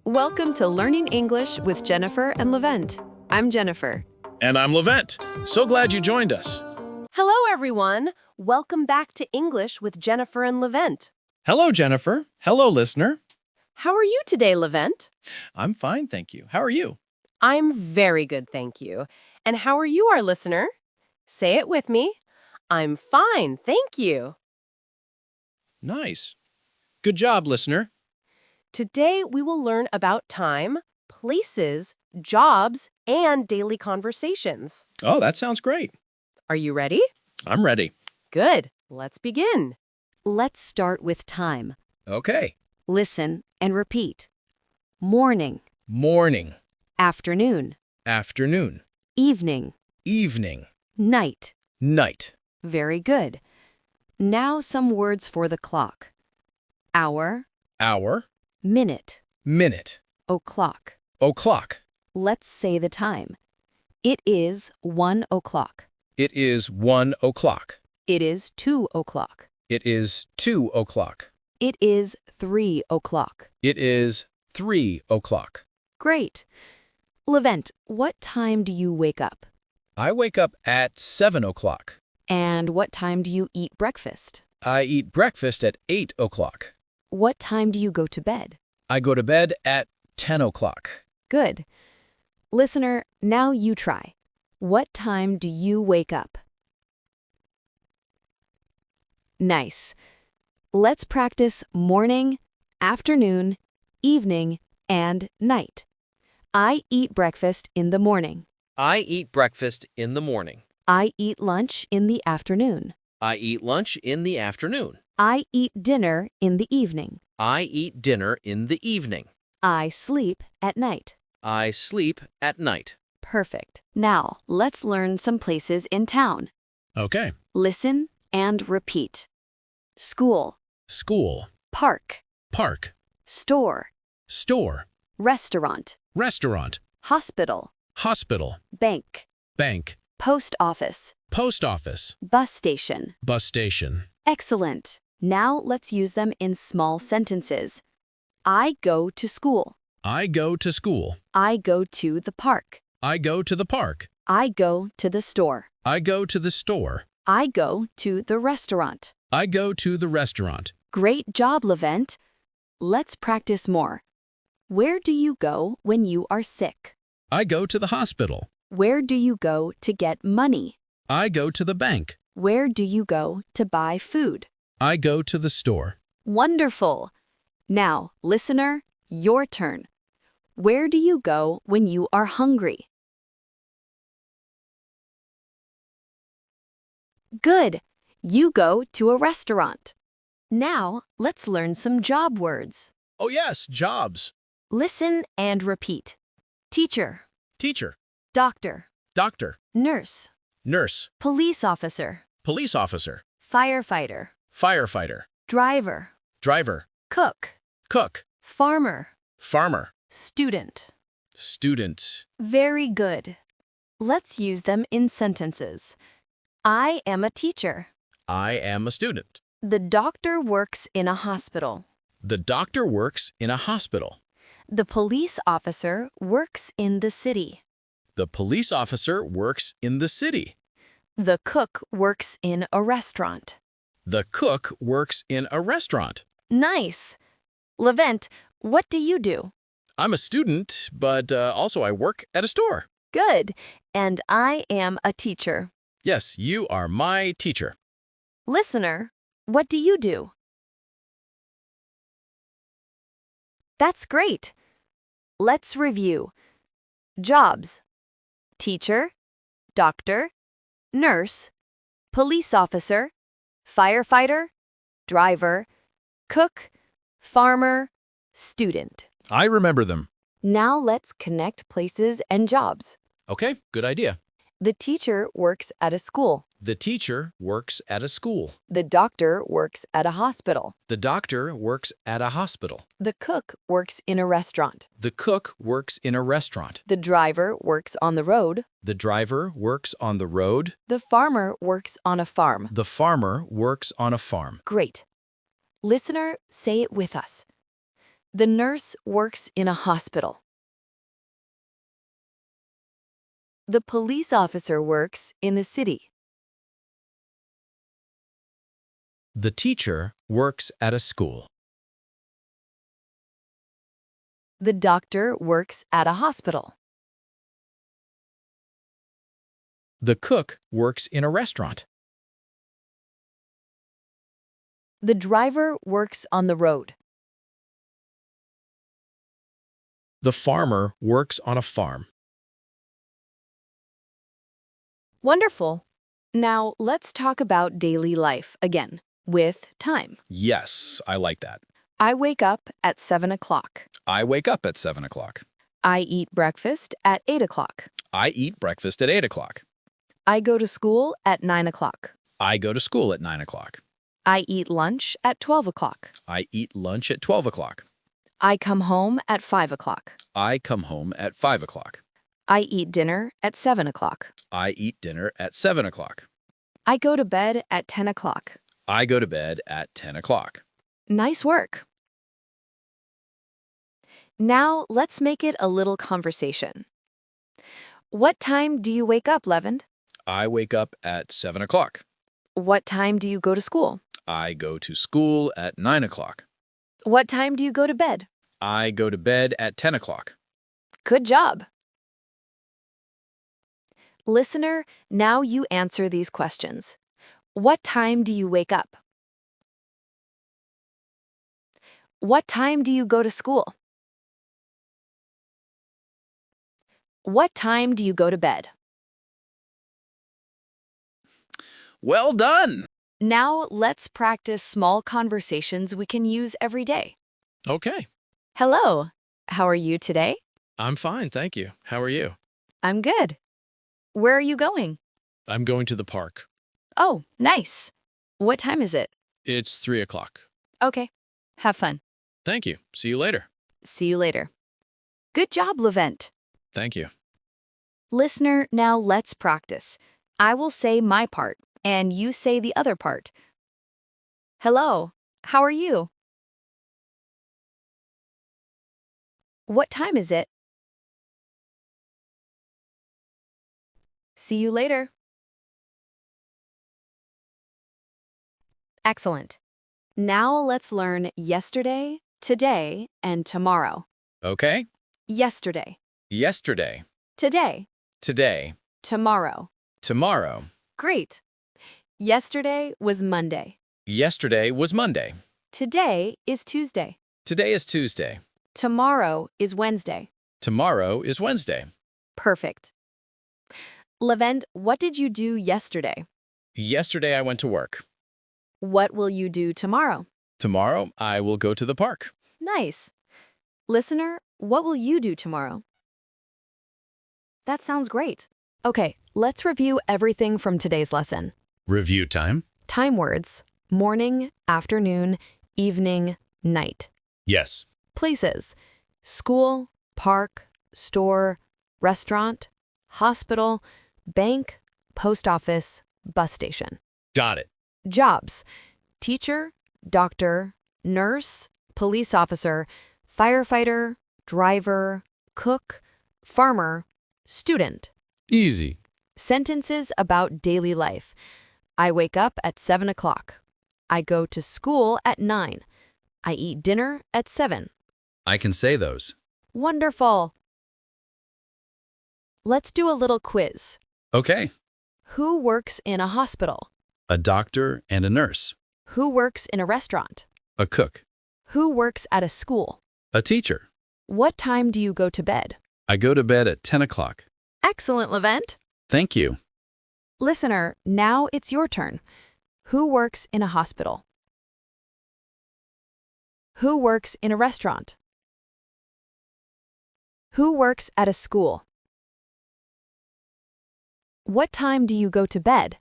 Welcome to Learning English with Jennifer and Levent. I'm Jennifer. And I'm Levent. So glad you joined us. Hello, everyone. Welcome back to English with Jennifer and Levent. Hello, Jennifer. Hello, listener. How are you today, Levent? I'm fine, thank you. How are you? I'm very good, thank you. And how are you, our listener? Say it with me. I'm fine, thank you. Nice. Good job, listener. Today, we will learn about time, places, jobs, and daily conversations. Oh, that sounds great. Are you ready? I'm ready. Good. Let's begin. Let's start with time. Okay. Listen and repeat. Morning, Morning, afternoon, afternoon, evening, evening, night. night, Very good. Now some words for the clock. Hour, hour, minute, minute, o'clock. o'clock. Let's say the time. It is 1 o'clock. It is 1 o'clock. It is 2 o'clock. It is 2 o'clock. It is 3 o'clock. It is 3 o'clock. Great. Levent, what time do you wake up? I wake up at 7 o'clock. And what time do you eat breakfast? I eat breakfast at 8 o'clock. What time do you go to bed? I go to bed at 10 o'clock. Good. Listener, now you try. What time do you wake up? Nice. Let's practice morning, afternoon, evening, and night. I eat breakfast in the morning. I eat breakfast in the morning. I eat lunch in the afternoon. I eat lunch in the afternoon. I eat dinner in the evening. I eat dinner in the evening. I sleep at night. I sleep at night. Perfect. Now, let's learn some places in town. Okay. Listen and repeat. School, School, park, park, store, store, restaurant, restaurant, hospital, hospital, bank, bank, post office, post office, bus station. bus station. Excellent. Now let's use them in small sentences. I go to school. I go to school. I go to the park. I go to the park. I go to the store. I go to the store. I go to the restaurant. I go to the restaurant. Great job, Levent. Let's practice more. Where do you go when you are sick? I go to the hospital. Where do you go to get money? I go to the bank. Where do you go to buy food? I go to the store. Wonderful. Now, listener, your turn. Where do you go when you are hungry? Good. You go to a restaurant. Now, let's learn some job words. Oh yes, jobs. Listen and repeat. Teacher, Teacher, doctor, doctor, nurse, nurse, police officer, police officer, firefighter, firefighter, driver, driver, cook, cook, farmer, farmer, student. student. Very good. Let's use them in sentences. I am a teacher. I am a student. The doctor works in a hospital. The doctor works in a hospital. The police officer works in the city. The police officer works in the city. The cook works in a restaurant. The cook works in a restaurant. Nice. Levent, what do you do? I'm a student, but also I work at a store. Good. And I am a teacher. Yes, you are my teacher. Listener, what do you do? That's great. Let's review. Jobs: teacher, doctor, nurse, police officer, firefighter, driver, cook, farmer, student. I remember them. Now let's connect places and jobs. Okay, good idea. The teacher works at a school. The teacher works at a school. The doctor works at a hospital. The doctor works at a hospital. The cook works in a restaurant. The cook works in a restaurant. The driver works on the road. The driver works on the road. The farmer works on a farm. The farmer works on a farm. Great. Listener, say it with us. The nurse works in a hospital. The police officer works in the city. The teacher works at a school. The doctor works at a hospital. The cook works in a restaurant. The driver works on the road. The farmer works on a farm. Wonderful. Now let's talk about daily life again, with time. Yes, I like that. I wake up at 7 o'clock. I wake up at 7 o'clock. I eat breakfast at 8 o'clock. I eat breakfast at 8 o'clock. I go to school at 9 o'clock. I go to school at 9 o'clock. I eat lunch at 12 o'clock. I eat lunch at 12 o'clock. I come home at 5 o'clock. I come home at 5 o'clock. I eat dinner at 7 o'clock. I eat dinner at 7 o'clock. I go to bed at 10 o'clock. I go to bed at 10 o'clock. Nice work. Now let's make it a little conversation. What time do you wake up, Levent? I wake up at 7 o'clock. What time do you go to school? I go to school at 9 o'clock. What time do you go to bed? I go to bed at 10 o'clock. Good job. Listener, now you answer these questions. What time do you wake up? What time do you go to school? What time do you go to bed? Well done! Now let's practice small conversations we can use every day. Okay. Hello, how are you today? I'm fine, thank you. How are you? I'm good. Where are you going? I'm going to the park. Oh, nice. What time is it? It's 3 o'clock. Okay, have fun. Thank you. See you later. See you later. Good job, Levent. Thank you. Listener, now let's practice. I will say my part, and you say the other part. Hello, how are you? What time is it? See you later. Excellent. Now let's learn yesterday, today, and tomorrow. Okay. Yesterday, Yesterday. today, Today. tomorrow. Tomorrow. Great. Yesterday was Monday. Yesterday was Monday. Today is Tuesday. Today is Tuesday. Tomorrow is Wednesday. Tomorrow is Wednesday. Perfect. Levent, what did you do yesterday? Yesterday I went to work. What will you do tomorrow? Tomorrow I will go to the park. Nice. Listener, what will you do tomorrow? That sounds great. Okay, let's review everything from today's lesson. Review time? Time words: morning, afternoon, evening, night. Yes. Places: school, park, store, restaurant, hospital, bank, post office, bus station. Got it. Jobs: teacher, doctor, nurse, police officer, firefighter, driver, cook, farmer, student. Easy. Sentences about daily life. I wake up at 7 o'clock. I go to school at 9. I eat dinner at 7. I can say those. Wonderful. Let's do a little quiz. Okay. Who works in a hospital? A doctor and a nurse. Who works in a restaurant? A cook. Who works at a school? A teacher. What time do you go to bed? I go to bed at 10 o'clock. Excellent, Levent. Thank you. Listener, now it's your turn. Who works in a hospital? Who works in a restaurant? Who works at a school? What time do you go to bed?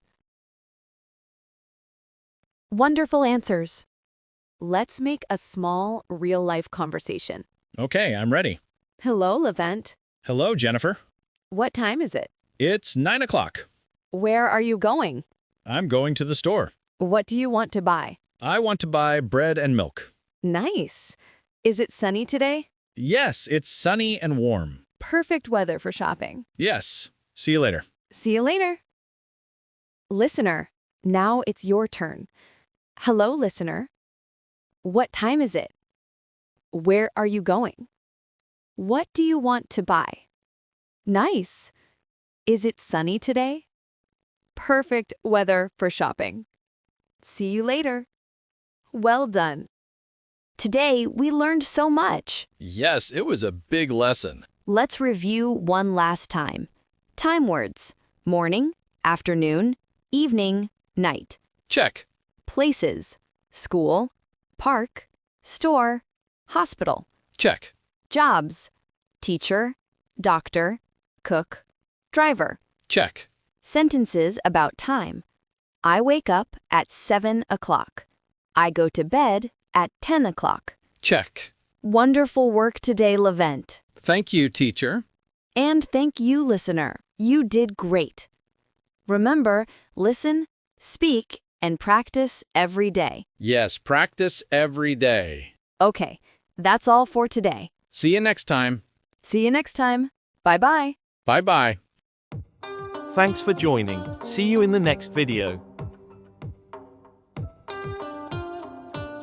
Wonderful answers. Let's make a small, real-life conversation. Okay, I'm ready. Hello, Levent. Hello, Jennifer. What time is it? It's 9 o'clock. Where are you going? I'm going to the store. What do you want to buy? I want to buy bread and milk. Nice. Is it sunny today? Yes, it's sunny and warm. Perfect weather for shopping. Yes. See you later. See you later. Listener, now it's your turn. Hello, listener. What time is it? Where are you going? What do you want to buy? Nice. Is it sunny today? Perfect weather for shopping. See you later. Well done. Today, we learned so much. Yes, it was a big lesson. Let's review one last time. Time words: morning, afternoon, evening, night. Check. Places: school, park, store, hospital. Check. Jobs: teacher, doctor, cook, driver. Check. Sentences about time. I wake up at 7 o'clock. I go to bed at 10 o'clock. Check. Wonderful work today, Levent. Thank you, teacher. And thank you, listener. You did great. Remember, listen, speak, and practice every day. Yes, practice every day. Okay, that's all for today. See you next time. See you next time. Bye-bye. Bye-bye. Thanks for joining. See you in the next video.